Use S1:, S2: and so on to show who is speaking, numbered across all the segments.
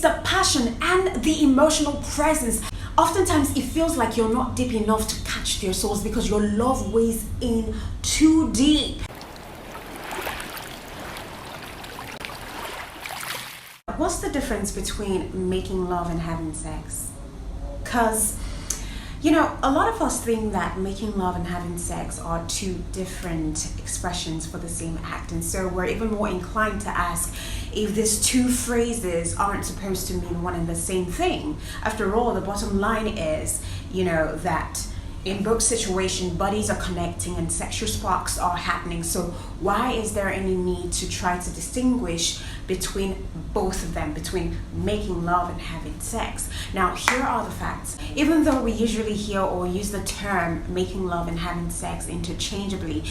S1: the passion and the emotional presence. Oftentimes it feels like you're not deep enough to catch their souls because your love weighs in too deep. What's the difference between making love and having sex? Because, you know, a lot of us think that making love and having sex are two different expressions for the same act. And so we're even more inclined to ask if these two phrases aren't supposed to mean one and the same thing. After all, the bottom line is, you know, that in both situations, bodies are connecting and sexual sparks are happening. So why is there any need to try to distinguish between both of them, between making love and having sex? Now, here are the facts. Even though we usually hear or use the term making love and having sex interchangeably,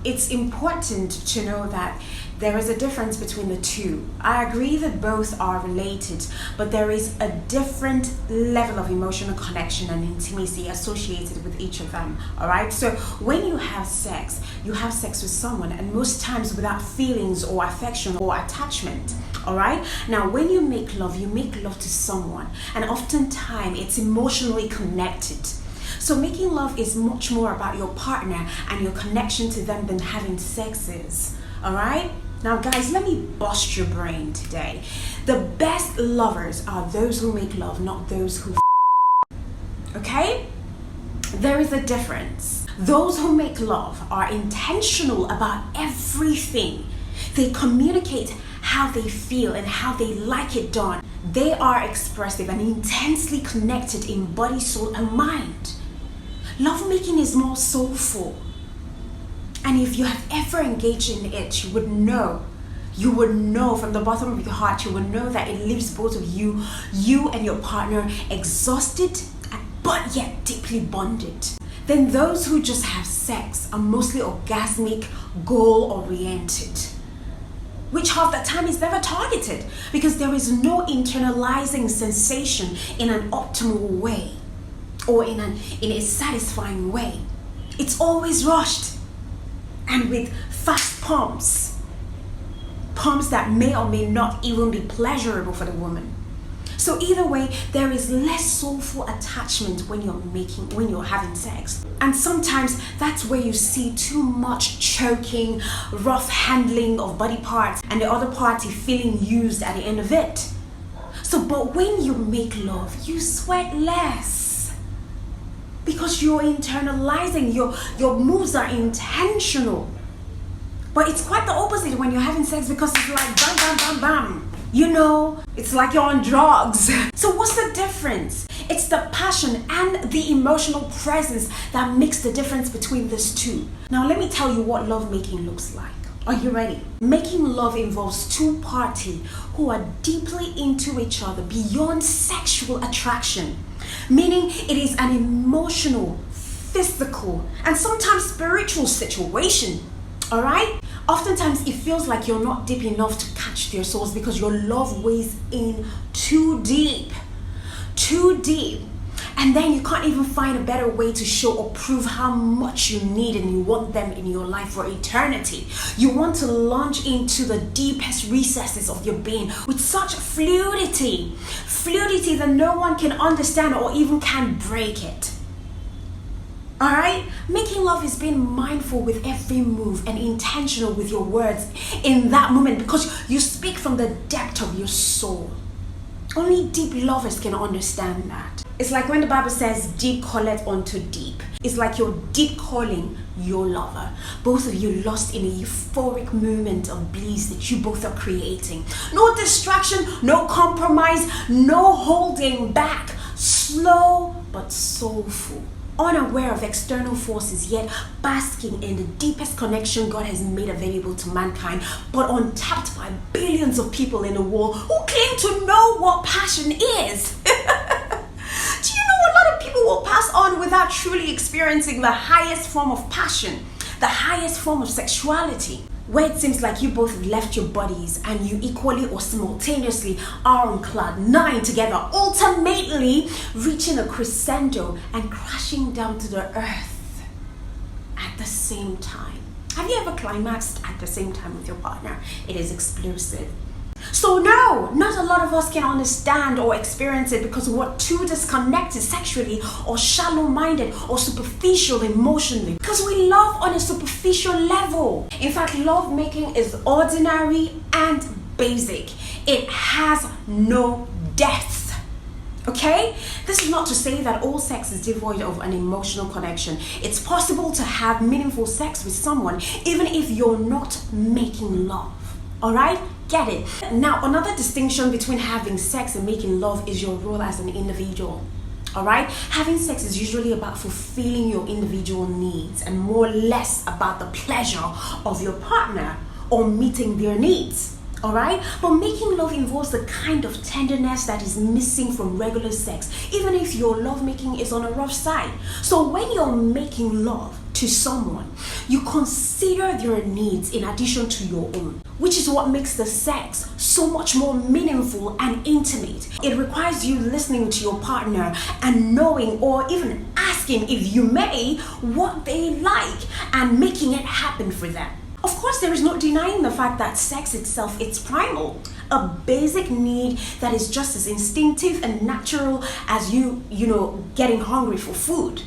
S1: it's important to know that there is a difference between the two. I agree that both are related, but there is a different level of emotional connection and intimacy associated with each of them, all right? So when you have sex with someone, and most times without feelings or affection or attachment, all right? Now, when you make love to someone, and oftentimes it's emotionally connected. So making love is much more about your partner and your connection to them than having sex is, all right? Now guys, let me bust your brain today. The best lovers are those who make love, not those who okay? There is a difference. Those who make love are intentional about everything. They communicate how they feel and how they like it done. They are expressive and intensely connected in body, soul, and mind. Lovemaking is more soulful. And if you have ever engaged in it, you would know from the bottom of your heart, you would know that it leaves both of you and your partner exhausted, but yet deeply bonded. Then those who just have sex are mostly orgasmic, goal-oriented, which half the time is never targeted because there is no internalizing sensation in an optimal way or in a satisfying way. It's always rushed. And with fast pumps that may or may not even be pleasurable for the woman. So either way, there is less soulful attachment when you're having sex. And sometimes that's where you see too much choking, rough handling of body parts, and the other party feeling used at the end of it. So, but when you make love, you sweat less. Because you're internalizing, your moves are intentional. But it's quite the opposite when you're having sex because it's like bam, bam, bam, bam. You know, it's like you're on drugs. So what's the difference? It's the passion and the emotional presence that makes the difference between these two. Now let me tell you what lovemaking looks like. Are you ready? Making love involves two parties who are deeply into each other beyond sexual attraction. Meaning it is an emotional, physical, and sometimes spiritual situation. All right? Oftentimes it feels like you're not deep enough to catch their souls because your love weighs in too deep. Too deep. And then you can't even find a better way to show or prove how much you need and you want them in your life for eternity. You want to launch into the deepest recesses of your being with such fluidity that no one can understand or even can break it. Alright? Making love is being mindful with every move and intentional with your words in that moment because you speak from the depth of your soul. Only deep lovers can understand that. It's like when the Bible says deep calleth unto deep. It's like you're deep calling your lover. Both of you lost in a euphoric moment of bliss that you both are creating. No distraction, no compromise, no holding back. Slow but soulful. Unaware of external forces, yet basking in the deepest connection God has made available to mankind, but untapped by billions of people in the world who claim to know what passion is. Do you know a lot of people will pass on without truly experiencing the highest form of passion, the highest form of sexuality? Where it seems like you both have left your bodies and you equally or simultaneously are on cloud nine together, ultimately reaching a crescendo and crashing down to the earth at the same time. Have you ever climaxed at the same time with your partner? It is explosive. So no, not a lot of us can understand or experience it because we're too disconnected sexually or shallow-minded or superficial emotionally. Because we love on a superficial level. In fact, love making is ordinary and basic. It has no depth. Okay? This is not to say that all sex is devoid of an emotional connection. It's possible to have meaningful sex with someone even if you're not making love. Alright? Get it? Now, another distinction between having sex and making love is your role as an individual. Alright? Having sex is usually about fulfilling your individual needs and more or less about the pleasure of your partner or meeting their needs. Alright? But making love involves the kind of tenderness that is missing from regular sex, even if your lovemaking is on a rough side. So when you're making love to someone, you consider their needs in addition to your own, which is what makes the sex so much more meaningful and intimate. It requires you listening to your partner and knowing or even asking, if you may, what they like and making it happen for them. Of course, there is no denying the fact that sex itself, it's primal, a basic need that is just as instinctive and natural as you getting hungry for food.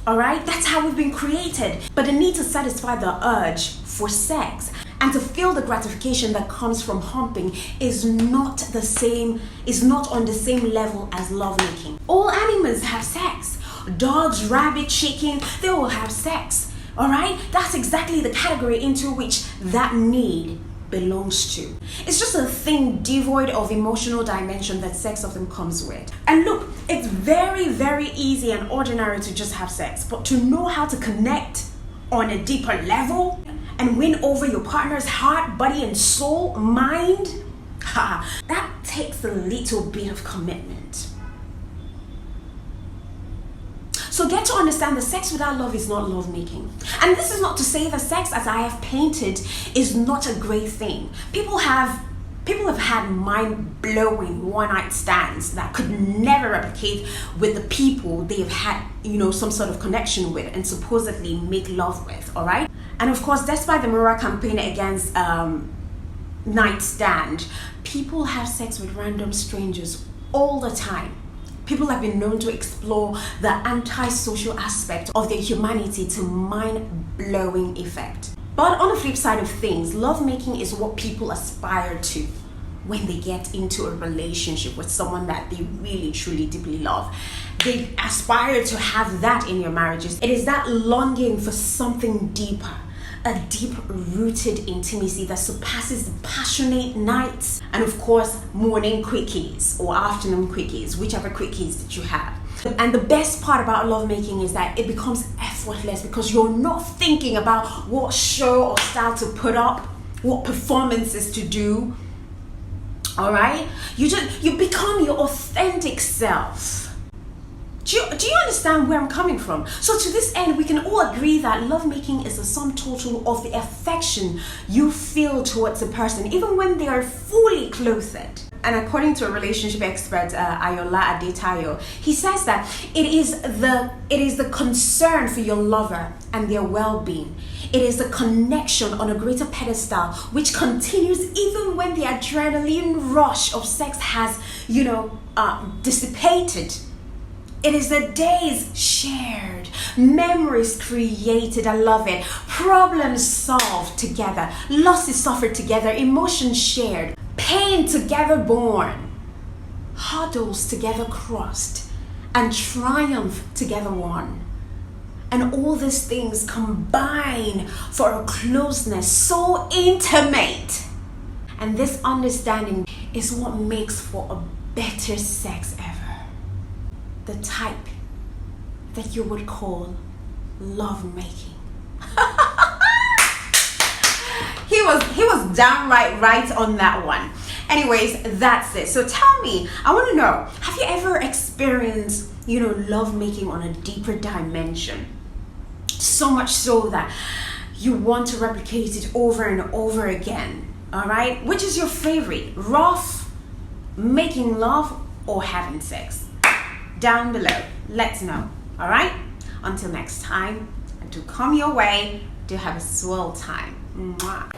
S1: Alright? That's how we've been created. But the need to satisfy the urge for sex and to feel the gratification that comes from humping is not on the same level as lovemaking. All animals have sex. Dogs, rabbits, chicken, they all have sex. Alright? That's exactly the category into which that need belongs to. It's just a thing devoid of emotional dimension that sex often comes with. And look, it's very, very easy and ordinary to just have sex, but to know how to connect on a deeper level and win over your partner's heart, body, and soul, mind, that takes a little bit of commitment. So get to understand that sex without love is not lovemaking. And this is not to say that sex, as I have painted, is not a great thing. People have had mind-blowing one-night stands that could never replicate with the people they've had, some sort of connection with and supposedly make love with, all right? And of course, despite the Mura campaign against nightstand, people have sex with random strangers all the time. People have been known to explore the antisocial aspect of their humanity to mind-blowing effect. But on the flip side of things, lovemaking is what people aspire to when they get into a relationship with someone that they really, truly, deeply love. They aspire to have that in your marriages. It is that longing for something deeper, a deep-rooted intimacy that surpasses the passionate nights and, of course, morning quickies or afternoon quickies, whichever quickies that you have. And the best part about lovemaking is that it becomes effortless because you're not thinking about what show or style to put up, what performances to do. All right? You become your authentic self. Do you understand where I'm coming from? So to this end, we can all agree that lovemaking is the sum total of the affection you feel towards a person, even when they are fully clothed. And according to a relationship expert, Ayola Adetayo, he says that it is the concern for your lover and their well-being. It is the connection on a greater pedestal which continues even when the adrenaline rush of sex has, dissipated. It is the days shared, memories created, I love it, problems solved together, losses suffered together, emotions shared, pain together borne, hurdles together crossed, and triumph together won. And all these things combine for a closeness so intimate. And this understanding is what makes for a better sex ever. The type that you would call love-making. He was downright right on that one. Anyways, that's it. So tell me, I want to know, have you ever experienced, love-making on a deeper dimension? So much so that you want to replicate it over and over again. All right? Which is your favorite? Rough, making love, or having sex? Down below, let's know. All right? Until next time, do come your way. Do have a swell time. Mwah.